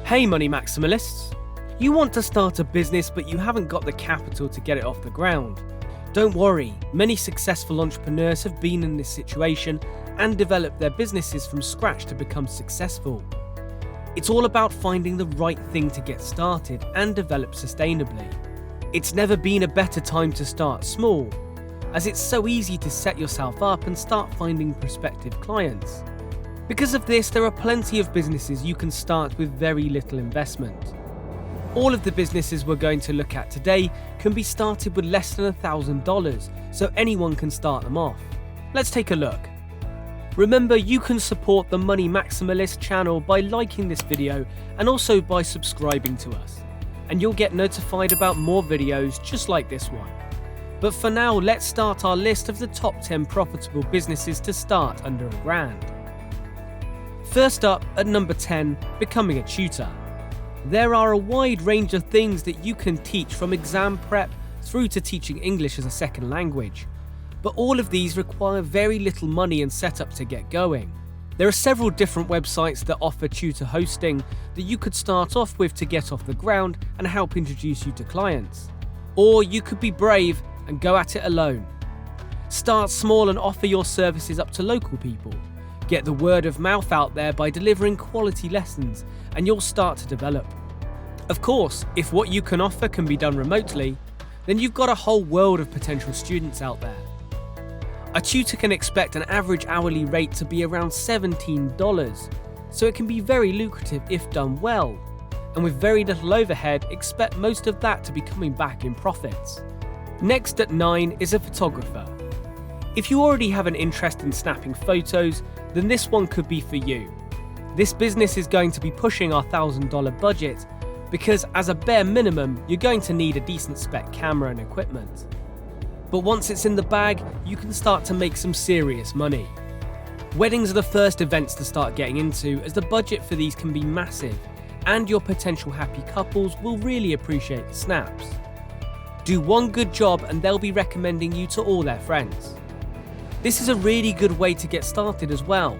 Hey Money Maximalists! You want to start a business but you haven't got the capital to get it off the ground. Don't worry, many successful entrepreneurs have been in this situation and developed their businesses from scratch to become successful. It's all about finding the right thing to get started and develop sustainably. It's never been a better time to start small, as it's so easy to set yourself up and start finding prospective clients. Because of this, there are plenty of businesses you can start with very little investment. All of the businesses we're going to look at today can be started with less than $1,000, so anyone can start them off. Let's take a look. Remember, you can support the Money Maximalist channel by liking this video and also by subscribing to us, and you'll get notified about more videos just like this one. But for now, let's start our list of the top 10 profitable businesses to start under $1,000. First up, at number 10, becoming a tutor. There are a wide range of things that you can teach, from exam prep through to teaching English as a second language. But all of these require very little money and setup to get going. There are several different websites that offer tutor hosting that you could start off with to get off the ground and help introduce you to clients. Or you could be brave and go at it alone. Start small and offer your services up to local people. Get the word of mouth out there by delivering quality lessons, and you'll start to develop. Of course, if what you can offer can be done remotely, then you've got a whole world of potential students out there. A tutor can expect an average hourly rate to be around $17, so it can be very lucrative if done well. And with very little overhead, expect most of that to be coming back in profits. Next at 9 is a photographer. If you already have an interest in snapping photos, then this one could be for you. This business is going to be pushing our $1,000 budget because, as a bare minimum, you're going to need a decent spec camera and equipment. But once it's in the bag, you can start to make some serious money. Weddings are the first events to start getting into, as the budget for these can be massive, and your potential happy couples will really appreciate the snaps. Do one good job and they'll be recommending you to all their friends. This is a really good way to get started as well.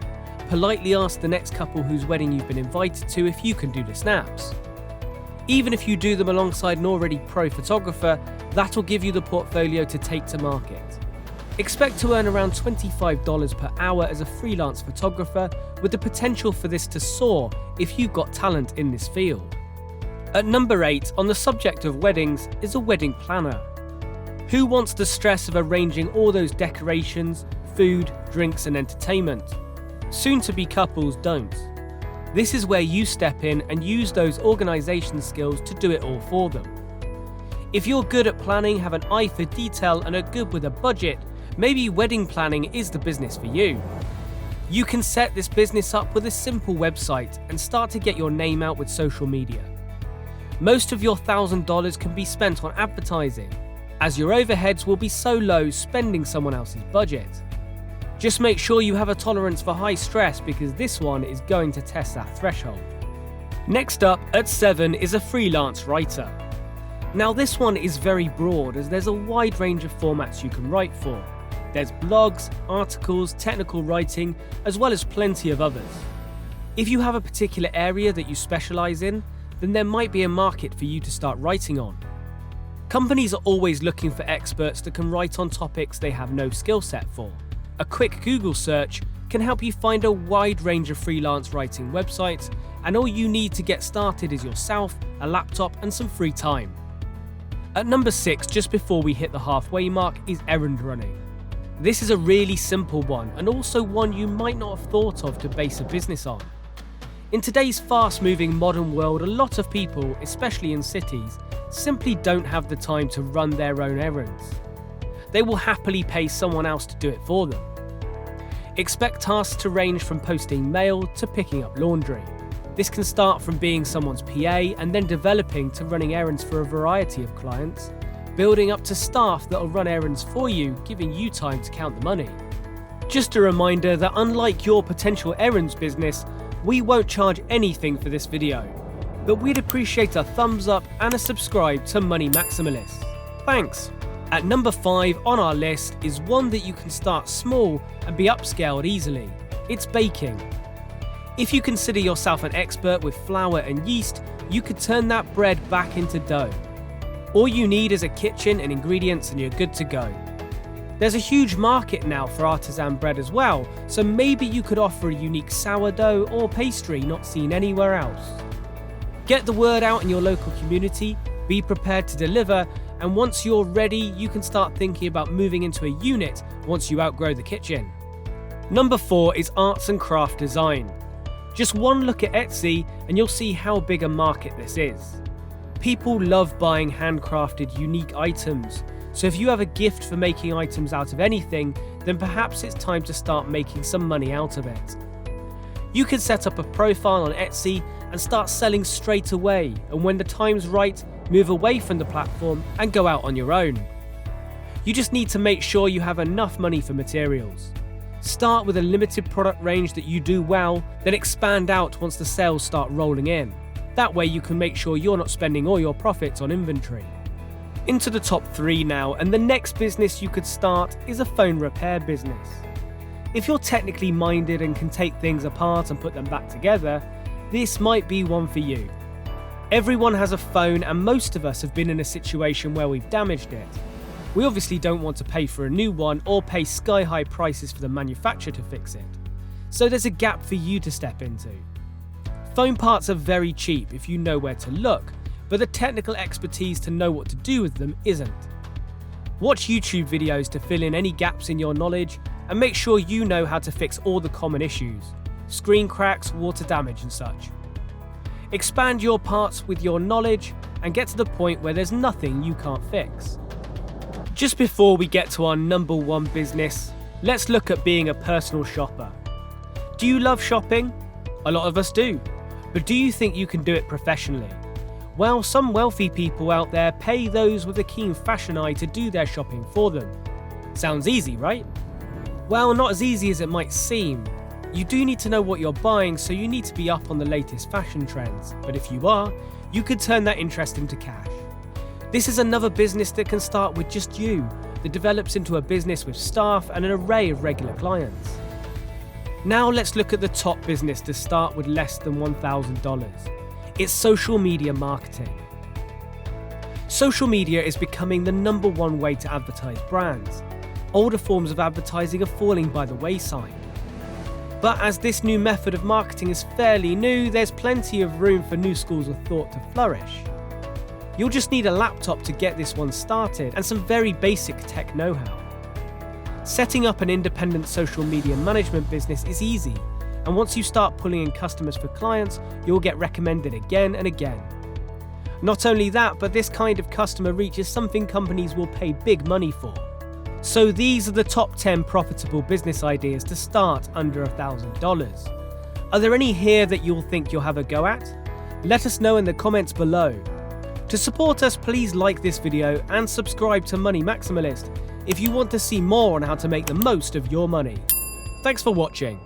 Politely ask the next couple whose wedding you've been invited to if you can do the snaps. Even if you do them alongside an already pro photographer, that'll give you the portfolio to take to market. Expect to earn around $25 per hour as a freelance photographer, with the potential for this to soar if you've got talent in this field. At number 8, on the subject of weddings, is a wedding planner. Who wants the stress of arranging all those decorations, food, drinks and entertainment? Soon-to-be couples don't. This is where you step in and use those organisation skills to do it all for them. If you're good at planning, have an eye for detail and are good with a budget, maybe wedding planning is the business for you. You can set this business up with a simple website and start to get your name out with social media. Most of your $1,000 can be spent on advertising, as your overheads will be so low spending someone else's budget. Just make sure you have a tolerance for high stress, because this one is going to test that threshold. Next up at 7 is a freelance writer. Now this one is very broad, as there's a wide range of formats you can write for. There's blogs, articles, technical writing, as well as plenty of others. If you have a particular area that you specialize in, then there might be a market for you to start writing on. Companies are always looking for experts that can write on topics they have no skill set for. A quick Google search can help you find a wide range of freelance writing websites, and all you need to get started is yourself, a laptop and some free time. At number 6, just before we hit the halfway mark, is errand running. This is a really simple one, and also one you might not have thought of to base a business on. In today's fast-moving modern world, a lot of people, especially in cities, simply don't have the time to run their own errands. They will happily pay someone else to do it for them. Expect tasks to range from posting mail to picking up laundry. This can start from being someone's PA and then developing to running errands for a variety of clients, building up to staff that will run errands for you, giving you time to count the money. Just a reminder that unlike your potential errands business, we won't charge anything for this video, but we'd appreciate a thumbs up and a subscribe to Money Maximalists. Thanks! At number 5 on our list is one that you can start small and be upscaled easily. It's baking. If you consider yourself an expert with flour and yeast, you could turn that bread back into dough. All you need is a kitchen and ingredients and you're good to go. There's a huge market now for artisan bread as well, so maybe you could offer a unique sourdough or pastry not seen anywhere else. Get the word out in your local community, be prepared to deliver, and once you're ready, you can start thinking about moving into a unit once you outgrow the kitchen. Number 4 is arts and craft design. Just one look at Etsy and you'll see how big a market this is. People love buying handcrafted, unique items, so if you have a gift for making items out of anything, then perhaps it's time to start making some money out of it. You can set up a profile on Etsy and start selling straight away, and when the time's right, move away from the platform and go out on your own. You just need to make sure you have enough money for materials. Start with a limited product range that you do well, then expand out once the sales start rolling in. That way you can make sure you're not spending all your profits on inventory. Into the top 3 now, and the next business you could start is a phone repair business. If you're technically minded and can take things apart and put them back together, this might be one for you. Everyone has a phone and most of us have been in a situation where we've damaged it. We obviously don't want to pay for a new one or pay sky-high prices for the manufacturer to fix it. So there's a gap for you to step into. Phone parts are very cheap if you know where to look, but the technical expertise to know what to do with them isn't. Watch YouTube videos to fill in any gaps in your knowledge and make sure you know how to fix all the common issues, screen cracks, water damage and such. Expand your parts with your knowledge and get to the point where there's nothing you can't fix. Just before we get to our number 1 business, let's look at being a personal shopper. Do you love shopping? A lot of us do. But do you think you can do it professionally? Well, some wealthy people out there pay those with a keen fashion eye to do their shopping for them. Sounds easy, right? Well, not as easy as it might seem. You do need to know what you're buying, so you need to be up on the latest fashion trends. But if you are, you could turn that interest into cash. This is another business that can start with just you, that develops into a business with staff and an array of regular clients. Now let's look at the top business to start with less than $1,000. It's social media marketing. Social media is becoming the number 1 way to advertise brands. Older forms of advertising are falling by the wayside. But as this new method of marketing is fairly new, there's plenty of room for new schools of thought to flourish. You'll just need a laptop to get this one started and some very basic tech know-how. Setting up an independent social media management business is easy, and once you start pulling in customers for clients, you'll get recommended again and again. Not only that, but this kind of customer reach is something companies will pay big money for. So these are the top 10 profitable business ideas to start under $1,000. Are there any here that you'll think you'll have a go at? Let us know in the comments below. To support us, please like this video and subscribe to Money Maximalist if you want to see more on how to make the most of your money. Thanks for watching.